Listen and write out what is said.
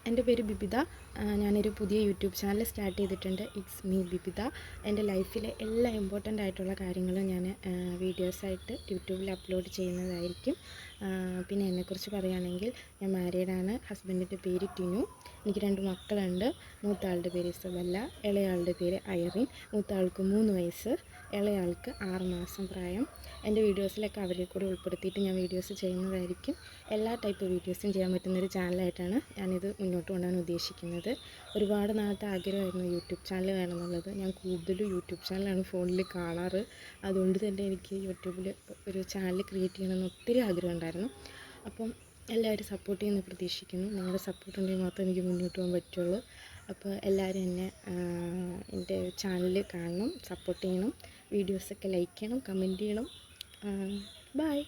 എൻ്റെ പേര് ബിബിത. ഞാനൊരു പുതിയ യൂട്യൂബ് ചാനൽ സ്റ്റാർട്ട് ചെയ്തിട്ടുണ്ട്. It's me Bibitha. എൻ്റെ ലൈഫിലെ എല്ലാ ഇമ്പോർട്ടൻ്റ് ആയിട്ടുള്ള കാര്യങ്ങളും ഞാൻ വീഡിയോസായിട്ട് യൂട്യൂബിൽ അപ്ലോഡ് ചെയ്യുന്നതായിരിക്കും. പിന്നെ എന്നെക്കുറിച്ച് പറയുകയാണെങ്കിൽ ഞാൻ മാരീഡാണ്. ഹസ്ബൻഡിൻ്റെ പേര് ടിനു. എനിക്ക് 2 മക്കളുണ്ട്. മൂത്ത ആളുടെ പേര് ഇസബല്ല, ഇളയാളുടെ പേര് ഐറിൻ. മൂത്ത ആൾക്ക് 3 വയസ്സ്, ഇളയാൾക്ക് 6 മാസം പ്രായം. എൻ്റെ വീഡിയോസിലൊക്കെ അവരെ കൂടെ ഉൾപ്പെടുത്തിയിട്ട് ഞാൻ വീഡിയോസ് ചെയ്യുന്നതായിരിക്കും. എല്ലാ ടൈപ്പ് വീഡിയോസും ചെയ്യാൻ പറ്റുന്നൊരു ചാനലായിട്ടാണ് ഞാനിത് മുന്നോട്ട് കൊണ്ടുപോകാൻ ഉദ്ദേശിക്കുന്നത്. ഒരുപാട് നാളത്തെ ആഗ്രഹമായിരുന്നു യൂട്യൂബ് ചാനൽ വേണമെന്നുള്ളത്. ഞാൻ കൂടുതലും യൂട്യൂബ് ചാനലാണ് ഫോണിൽ കാണാറ്. അതുകൊണ്ട് തന്നെ എനിക്ക് യൂട്യൂബിൽ ഒരു ചാനൽ ക്രിയേറ്റ് ചെയ്യണമെന്ന് ഒത്തിരി ആഗ്രഹം ഉണ്ടായിരുന്നു. അപ്പം എല്ലാവരും സപ്പോർട്ട് ചെയ്യുമെന്ന് പ്രതീക്ഷിക്കുന്നു. നിങ്ങളുടെ സപ്പോർട്ട് ഉണ്ടെങ്കിൽ മാത്രമേ എനിക്ക് മുന്നോട്ട് പോകാൻ പറ്റുള്ളൂ. അപ്പോൾ എല്ലാവരും എന്നെ എൻ്റെ ചാനൽ കാണണം, സപ്പോർട്ട് ചെയ്യണം, വീഡിയോസൊക്കെ ലൈക്ക് ചെയ്യണം, കമൻറ്റ് ചെയ്യണം. ബൈ.